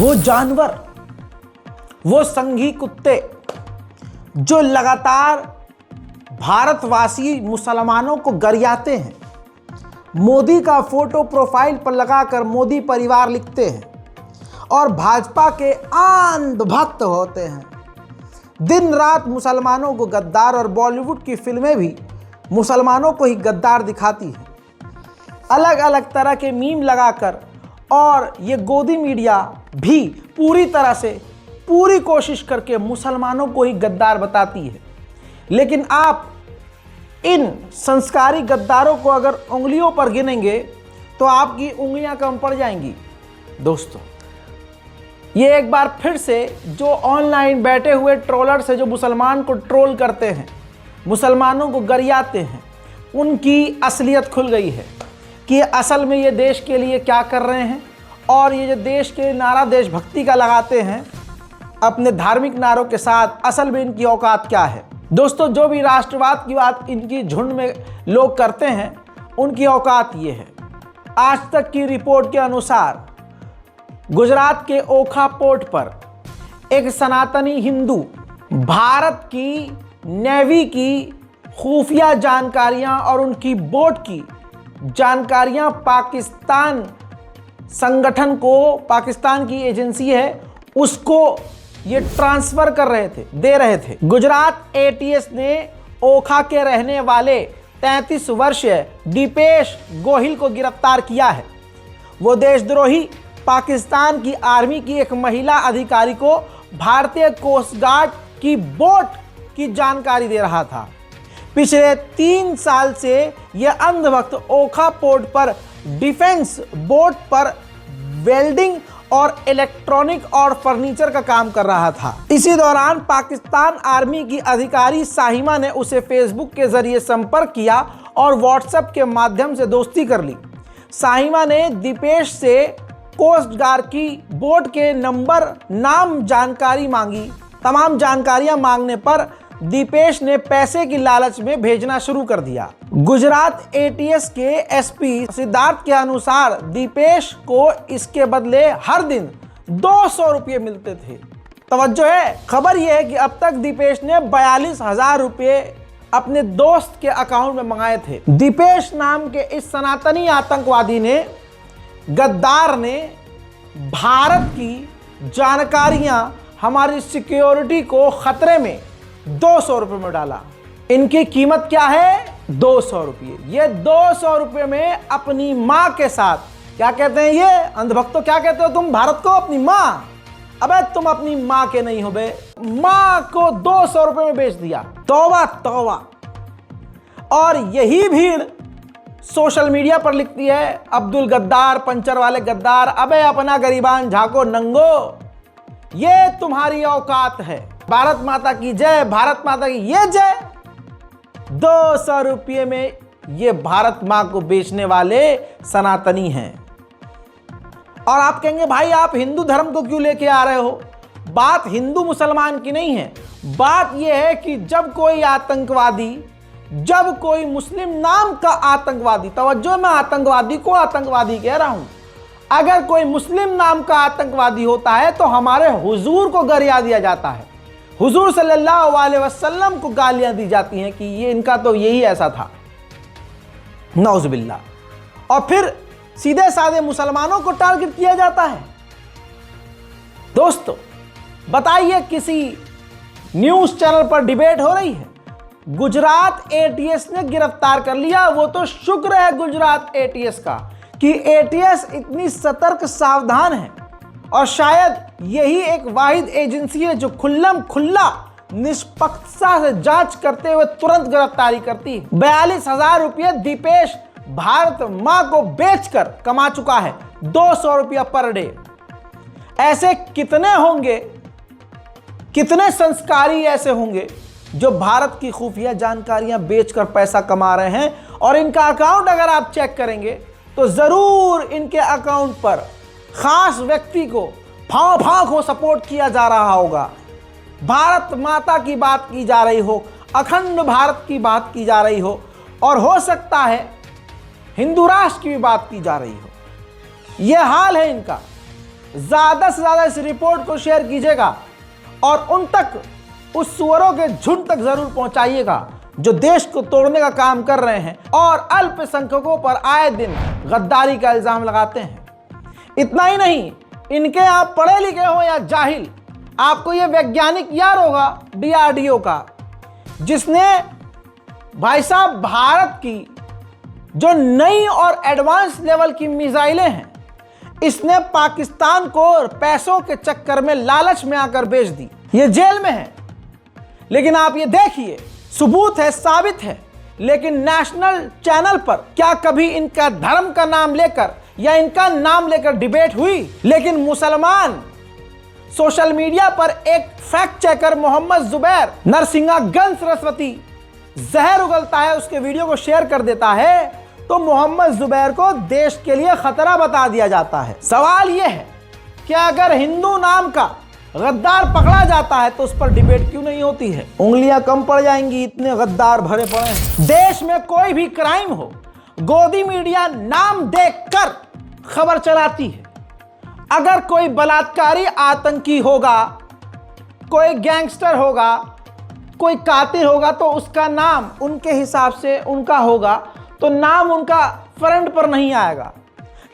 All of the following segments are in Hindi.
वो जानवर, वो संघी कुत्ते जो लगातार भारतवासी मुसलमानों को गरियाते हैं, मोदी का फोटो प्रोफाइल पर लगाकर मोदी परिवार लिखते हैं और भाजपा के अंध भक्त होते हैं। दिन रात मुसलमानों को गद्दार, और बॉलीवुड की फिल्में भी मुसलमानों को ही गद्दार दिखाती हैं, अलग अलग तरह के मीम लगाकर। और ये गोदी मीडिया भी पूरी तरह से पूरी कोशिश करके मुसलमानों को ही गद्दार बताती है। लेकिन आप इन संस्कारी गद्दारों को अगर उंगलियों पर गिनेंगे तो आपकी उंगलियां कम पड़ जाएंगी। दोस्तों, ये एक बार फिर से जो ऑनलाइन बैठे हुए ट्रोलर्स है, जो मुसलमान को ट्रोल करते हैं, मुसलमानों को गरियाते हैं, उनकी असलियत खुल गई है कि असल में ये देश के लिए क्या कर रहे हैं। और ये जो देश के नारा देशभक्ति का लगाते हैं अपने धार्मिक नारों के साथ, असल में इनकी औकात क्या है। दोस्तों, जो भी राष्ट्रवाद की बात इनकी झुंड में लोग करते हैं, उनकी औकात ये है। आज तक की रिपोर्ट के अनुसार गुजरात के ओखा पोर्ट पर एक सनातनी हिंदू भारत की नेवी की खुफिया जानकारियां और उनकी बोट की जानकारियां पाकिस्तान संगठन को, पाकिस्तान की एजेंसी है उसको ये ट्रांसफर कर रहे थे, दे रहे थे। गुजरात एटीएस ने ओखा के रहने वाले 33 वर्षीय दीपेश गोहिल को गिरफ्तार किया है। वो देशद्रोही पाकिस्तान की आर्मी की एक महिला अधिकारी को भारतीय कोस्ट गार्ड की बोट की जानकारी दे रहा था। पिछले 3 साल से यह अंधभक्त ओखा पोर्ट पर डिफेंस बोट पर वेल्डिंग और इलेक्ट्रॉनिक और फर्नीचर का काम कर रहा था। इसी दौरान पाकिस्तान आर्मी की अधिकारी साहिमा ने उसे फेसबुक के जरिए संपर्क किया और व्हाट्सएप के माध्यम से दोस्ती कर ली। साहिमा ने दीपेश से कोस्ट गार्ड की बोट के नंबर, नाम, जानकारी मांगी। तमाम जानकारियां मांगने पर दीपेश ने पैसे की लालच में भेजना शुरू कर दिया। गुजरात एटीएस के एसपी सिद्धार्थ के अनुसार दीपेश को इसके बदले हर दिन 200 रुपये मिलते थे। तवज्जो है, खबर यह है कि अब तक दीपेश ने 42,000 रुपये अपने दोस्त के अकाउंट में मंगाए थे। दीपेश नाम के इस सनातनी आतंकवादी ने, गद्दार ने भारत की जानकारियां, हमारी सिक्योरिटी को खतरे में 200 रुपये में डाला। इनकी कीमत क्या है? 200 रुपये। ये 200 रुपये में अपनी माँ के साथ, क्या कहते हैं ये अंधभक्तों, क्या कहते हो तुम भारत को? अपनी माँ। अबे तुम अपनी माँ के नहीं हो बे, माँ को 200 रुपये में बेच दिया। तौबा तौबा। और यही भीड़ सोशल मीडिया पर लिखती है, अब्दुल गद्दार, पंचर वाले गद्दार, अबे अपना गरीबान झाको नंगो, ये तुम्हारी औकात है। भारत माता की जय, भारत माता की ये जय। 200 रुपये में ये भारत मां को बेचने वाले सनातनी हैं। और आप कहेंगे भाई आप हिंदू धर्म को क्यों लेके आ रहे हो? बात हिंदू मुसलमान की नहीं है। बात यह है कि जब कोई आतंकवादी, जब कोई मुस्लिम नाम का आतंकवादी, तवज्जो, मैं आतंकवादी को आतंकवादी कह रहा हूं, अगर कोई मुस्लिम नाम का आतंकवादी होता है तो हमारे हुजूर को गरिया दिया जाता है। हुजूर सल्लल्लाहु अलैहि वसल्लम को गालियां दी जाती हैं कि ये इनका तो यही ऐसा था, नौजुबिल्लाह। और फिर सीधे साधे मुसलमानों को टारगेट किया जाता है। दोस्तों, बताइए, किसी न्यूज चैनल पर डिबेट हो रही है, गुजरात एटीएस ने गिरफ्तार कर लिया। वो तो शुक्र है गुजरात एटीएस का कि एटीएस इतनी सतर्क, सावधान है। और शायद यही एक वाहिद एजेंसी है जो खुल्लम खुल्ला निष्पक्षता से जांच करते हुए तुरंत गिरफ्तारी करती है। 42,000 रुपये दीपेश भारत मां को बेचकर कमा चुका है, 200 रुपया पर डे। ऐसे कितने होंगे, कितने संस्कारी ऐसे होंगे जो भारत की खुफिया जानकारियां बेचकर पैसा कमा रहे हैं। और इनका अकाउंट अगर आप चेक करेंगे तो जरूर इनके अकाउंट पर खास व्यक्ति को फांक हो सपोर्ट किया जा रहा होगा। भारत माता की बात की जा रही हो, अखंड भारत की बात की जा रही हो, और हो सकता है हिंदू राष्ट्र की भी बात की जा रही हो। यह हाल है इनका। ज्यादा से ज्यादा इस रिपोर्ट को शेयर कीजिएगा और उन तक, उस सुअरों के झुंड तक जरूर पहुंचाइएगा जो देश को तोड़ने का काम कर रहे हैं और अल्पसंख्यकों पर आए दिन गद्दारी का इल्जाम लगाते हैं। इतना ही नहीं, इनके आप पढ़े लिखे हो या जाहिल, आपको ये वैज्ञानिक याद होगा DRDO का, जिसने भाई साहब भारत की जो नई और एडवांस लेवल की मिसाइलें हैं, इसने पाकिस्तान को पैसों के चक्कर में, लालच में आकर बेच दी। ये जेल में है, लेकिन आप ये देखिए, सबूत है, साबित है। लेकिन नेशनल चैनल पर क्या कभी इनका धर्म का नाम लेकर या इनका नाम लेकर डिबेट हुई? लेकिन मुसलमान सोशल मीडिया पर एक फैक्ट चेकर मोहम्मद जुबैर नरसिंहागंज सरस्वती जहर उगलता है, उसके वीडियो को शेयर कर देता है, तो मोहम्मद जुबैर को देश के लिए खतरा बता दिया जाता है। सवाल यह है कि अगर हिंदू नाम का गद्दार पकड़ा जाता है तो उस पर डिबेट क्यों नहीं होती है? उंगलियां कम पड़ जाएंगी, इतने गद्दार भरे पड़े हैं। देश में कोई भी क्राइम हो, गोदी मीडिया नाम देखकर खबर चलाती है। अगर कोई बलात्कारी आतंकी होगा, कोई गैंगस्टर होगा, कोई कातिल होगा, तो उसका नाम उनके हिसाब से उनका होगा, तो नाम उनका फ्रंट पर नहीं आएगा।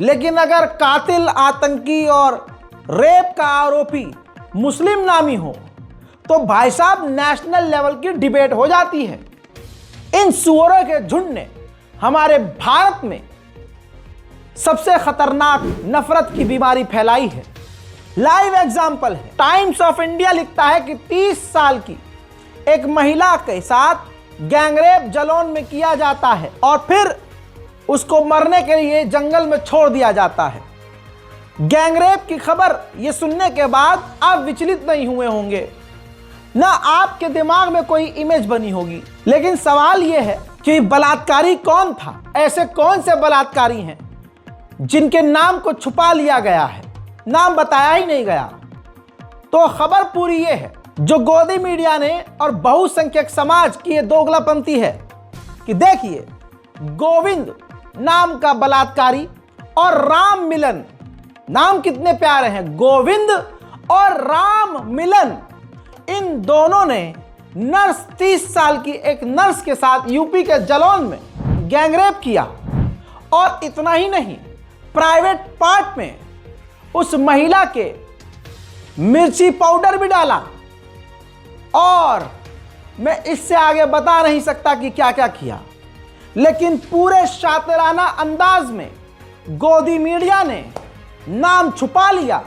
लेकिन अगर कातिल, आतंकी और रेप का आरोपी मुस्लिम नामी हो तो भाई साहब नेशनल लेवल की डिबेट हो जाती है। इन सुअरों के झुंड ने हमारे भारत में सबसे खतरनाक नफरत की बीमारी फैलाई है। लाइव एग्जाम्पल है, टाइम्स ऑफ इंडिया लिखता है कि 30 साल की एक महिला के साथ गैंगरेप जलौन में किया जाता है और फिर उसको मरने के लिए जंगल में छोड़ दिया जाता है। गैंगरेप की खबर ये सुनने के बाद आप विचलित नहीं हुए होंगे, ना आपके दिमाग में कोई इमेज बनी होगी। लेकिन सवाल यह है कि बलात्कारी कौन था? ऐसे कौन से बलात्कारी हैं जिनके नाम को छुपा लिया गया है, नाम बताया ही नहीं गया? तो खबर पूरी ये है, जो गोदी मीडिया ने और बहुसंख्यक समाज की ये दोगलापंथी है कि देखिए, गोविंद नाम का बलात्कारी और राम मिलन, नाम कितने प्यारे हैं, गोविंद और राम मिलन, इन दोनों ने नर्स, 30 साल की एक नर्स के साथ यूपी के जलौन में गैंगरेप किया। और इतना ही नहीं, प्राइवेट पार्ट में उस महिला के मिर्ची पाउडर भी डाला। और मैं इससे आगे बता नहीं सकता कि क्या क्या किया, लेकिन पूरे शातिराना अंदाज में गोदी मीडिया ने नाम छुपा लिया,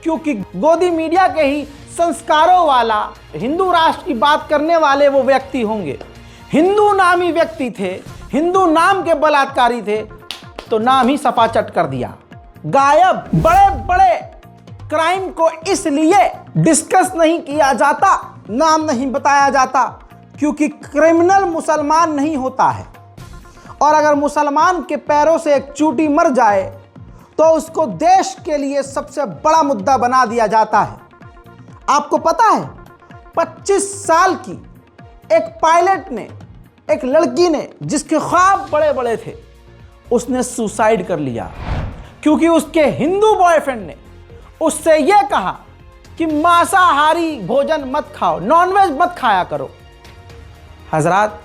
क्योंकि गोदी मीडिया के ही संस्कारों वाला हिंदू राष्ट्र की बात करने वाले वो व्यक्ति होंगे, हिंदू नामी व्यक्ति थे, हिंदू नाम के बलात्कारी थे, तो नाम ही सफाचट कर दिया, गायब। बड़े बड़े क्राइम को इसलिए डिस्कस नहीं किया जाता, नाम नहीं बताया जाता, क्योंकि क्रिमिनल मुसलमान नहीं होता है। और अगर मुसलमान के पैरों से एक चूटी मर जाए तो उसको देश के लिए सबसे बड़ा मुद्दा बना दिया जाता है। आपको पता है, 25 साल की एक पायलट ने, एक लड़की ने, जिसके ख्वाब बड़े बड़े थे, उसने सुसाइड कर लिया, क्योंकि उसके हिंदू बॉयफ्रेंड ने उससे यह कहा कि मांसाहारी भोजन मत खाओ, नॉनवेज मत खाया करो। हजरात,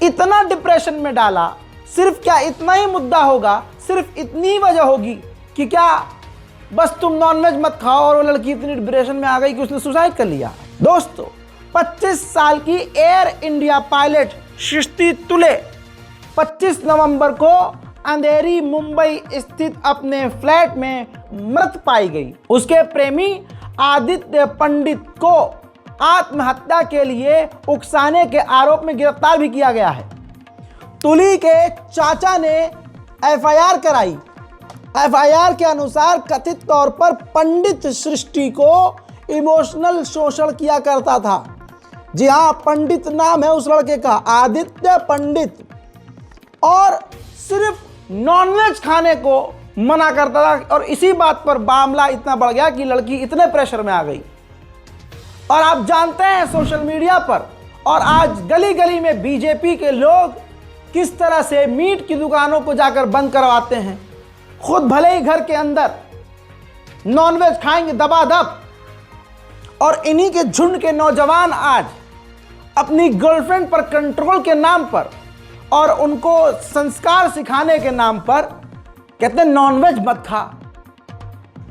इतना डिप्रेशन में डाला, सिर्फ क्या इतना ही मुद्दा होगा, सिर्फ इतनी वजह होगी कि क्या बस तुम नॉनवेज मत खाओ, और वो लड़की इतनी डिप्रेशन में आ गई कि उसने सुसाइड कर लिया? दोस्तों, 25 साल की एयर इंडिया पायलट सृष्टि तुले 25 नवंबर को अंधेरी मुंबई स्थित अपने फ्लैट में मृत पाई गई। उसके प्रेमी आदित्य पंडित को आत्महत्या के लिए उकसाने के आरोप में गिरफ्तार भी किया गया है। तुली के चाचा ने एफआईआर कराई। एफआईआर के अनुसार कथित तौर पर पंडित सृष्टि को इमोशनल शोषण किया करता था। जी हाँ, पंडित नाम है उस लड़के का, आदित्य पंडित, और सिर्फ नॉनवेज खाने को मना करता था। और इसी बात पर मामला इतना बढ़ गया कि लड़की इतने प्रेशर में आ गई। और आप जानते हैं सोशल मीडिया पर और आज गली गली में बीजेपी के लोग किस तरह से मीट की दुकानों को जाकर बंद करवाते हैं। खुद भले ही घर के अंदर नॉनवेज खाएंगे दबादब। और इन्हीं के झुंड के नौजवान आज अपनी गर्लफ्रेंड पर कंट्रोल के नाम पर और उनको संस्कार सिखाने के नाम पर कहते हैं नॉनवेज मत खा।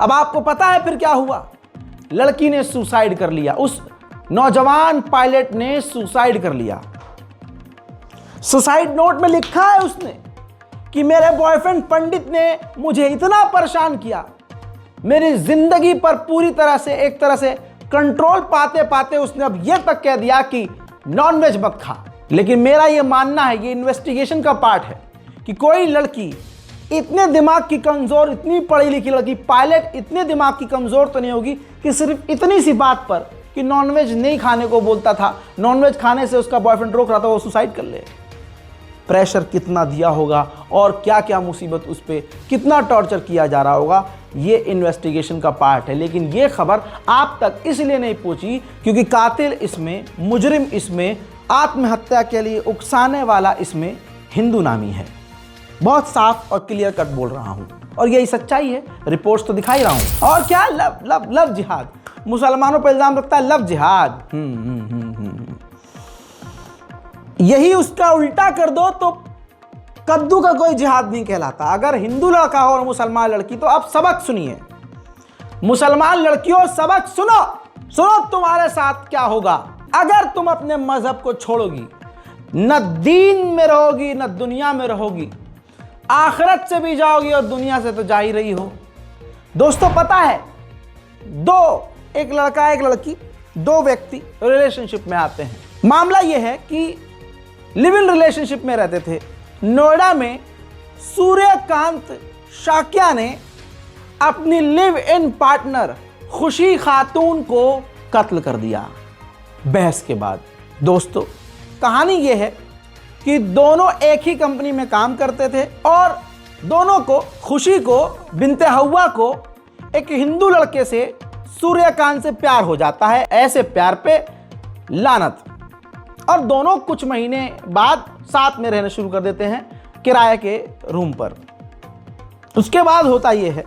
अब आपको पता है फिर क्या हुआ? लड़की ने सुसाइड कर लिया, उस नौजवान पायलट ने सुसाइड कर लिया। सुसाइड नोट में लिखा है उसने कि मेरे बॉयफ्रेंड पंडित ने मुझे इतना परेशान किया, मेरी जिंदगी पर पूरी तरह से एक तरह से कंट्रोल पाते पाते उसने अब यह तक कह दिया कि नॉनवेज मत खा। लेकिन मेरा यह मानना है, ये इन्वेस्टिगेशन का पार्ट है कि कोई लड़की इतने दिमाग की कमजोर, इतनी पढ़ी लिखी लड़की पायलट इतने दिमाग की कमजोर तो नहीं होगी कि सिर्फ इतनी सी बात पर कि नॉनवेज नहीं खाने को बोलता था, नॉनवेज खाने से उसका बॉयफ्रेंड रोक रहा था, वो सुसाइड कर ले। प्रेशर कितना दिया होगा और क्या क्या मुसीबत उस पर, कितना टॉर्चर किया जा रहा होगा, ये इन्वेस्टिगेशन का पार्ट है। लेकिन ये खबर आप तक इसलिए नहीं पहुंची क्योंकि कातिल इसमें, मुजरिम इसमें, आत्महत्या के लिए उकसाने वाला इसमें हिंदू नामी है। बहुत साफ और क्लियर कट बोल रहा हूं और यही सच्चाई है, रिपोर्ट्स तो दिखा ही रहा हूं। और क्या लव लव लव जिहाद, मुसलमानों पर इल्जाम रखता है लव जिहाद। यही उसका उल्टा कर दो तो कद्दू का कोई जिहाद नहीं कहलाता। अगर हिंदू लड़का हो और मुसलमान लड़की, तो अब सबक सुनिए। मुसलमान लड़कियों सबक सुनो, सुनो तुम्हारे साथ क्या होगा अगर तुम अपने मजहब को छोड़ोगी। न दीन में रहोगी न दुनिया में रहोगी, आखिरत से भी जाओगी और दुनिया से तो जा ही रही हो। दोस्तों पता है, एक लड़का एक लड़की, दो व्यक्ति रिलेशनशिप में आते हैं। मामला यह है कि लिव इन रिलेशनशिप में रहते थे। नोएडा में सूर्यकांत शाक्या ने अपनी लिव इन पार्टनर खुशी खातून को कत्ल कर दिया बहस के बाद। दोस्तों कहानी यह है कि दोनों एक ही कंपनी में काम करते थे और दोनों को, खुशी को, बिनते हवा को, एक हिंदू लड़के से, सूर्यकांत से प्यार हो जाता है। ऐसे प्यार पे लानत। और दोनों कुछ महीने बाद साथ में रहना शुरू कर देते हैं किराए के रूम पर। उसके बाद होता यह है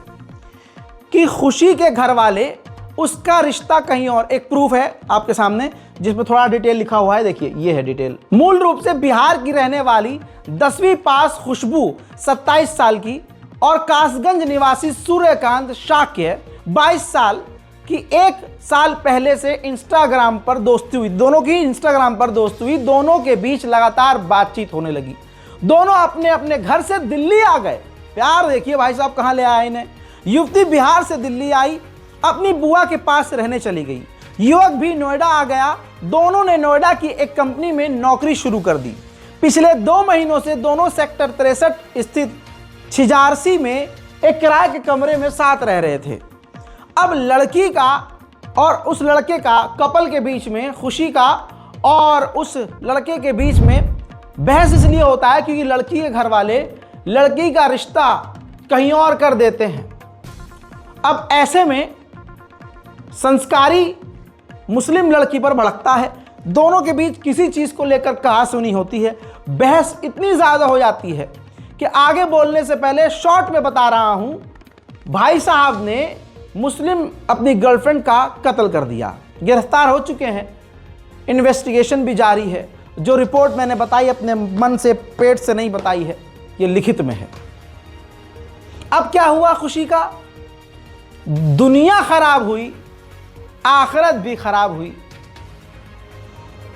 कि खुशी के घर वाले उसका रिश्ता कहीं और, एक प्रूफ है आपके सामने जिसमें थोड़ा डिटेल लिखा हुआ है, देखिए ये है डिटेल। मूल रूप से बिहार की रहने वाली 10वीं पास खुशबू 27 साल की और कासगंज निवासी सूर्यकांत शाक्य 22 साल की 1 साल पहले से इंस्टाग्राम पर दोस्ती हुई। दोनों की इंस्टाग्राम पर दोस्ती हुई, दोनों के बीच लगातार बातचीत होने लगी। दोनों अपने अपने घर से दिल्ली आ गए। प्यार देखिए भाई साहब कहां ले आया इन्हें। युवती बिहार से दिल्ली आई, अपनी बुआ के पास रहने चली गई। युवक भी नोएडा आ गया। दोनों ने नोएडा की एक कंपनी में नौकरी शुरू कर दी। पिछले 2 महीनों से दोनों सेक्टर 63 स्थित छिजारसी में एक किराए के कमरे में साथ रह रहे थे। अब लड़की का और उस लड़के का, कपल के बीच में, खुशी का और उस लड़के के बीच में बहस इसलिए होता है क्योंकि लड़की के घर वाले लड़की का रिश्ता कहीं और कर देते हैं। अब ऐसे में संस्कारी मुस्लिम लड़की पर भड़कता है। दोनों के बीच किसी चीज़ को लेकर कहासुनी होती है। बहस इतनी ज़्यादा हो जाती है कि आगे बोलने से पहले शॉर्ट में बता रहा हूं, भाई साहब ने मुस्लिम अपनी गर्लफ्रेंड का कत्ल कर दिया। गिरफ्तार हो चुके हैं, इन्वेस्टिगेशन भी जारी है। जो रिपोर्ट मैंने बताई अपने मन से, पेट से नहीं बताई है, ये लिखित में है। अब क्या हुआ खुशी का? दुनिया खराब हुई, आखिरत भी खराब हुई।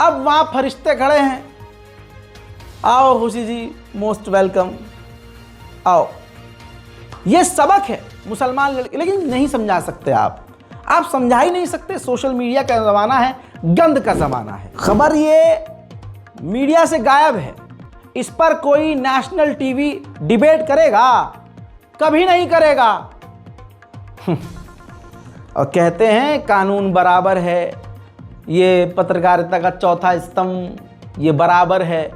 अब वहां फरिश्ते खड़े हैं, आओ खुशी जी, मोस्ट वेलकम, आओ। ये सबक है मुसलमान लड़के, लेकिन नहीं समझा सकते आप समझा ही नहीं सकते। सोशल मीडिया का ज़माना है, गंद का ज़माना है। खबर ये मीडिया से गायब है। इस पर कोई नेशनल टीवी डिबेट करेगा? कभी नहीं करेगा। और कहते हैं कानून बराबर है, ये पत्रकारिता का चौथा स्तंभ, ये बराबर है।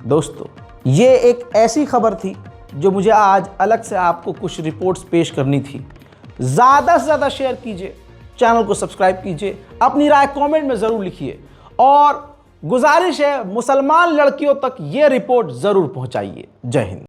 दोस्तों ये एक ऐसी खबर थी जो मुझे आज अलग से आपको कुछ रिपोर्ट्स पेश करनी थी। ज़्यादा से ज़्यादा शेयर कीजिए, चैनल को सब्सक्राइब कीजिए, अपनी राय कमेंट में ज़रूर लिखिए और गुजारिश है मुसलमान लड़कियों तक ये रिपोर्ट ज़रूर पहुंचाइए। जय हिंद।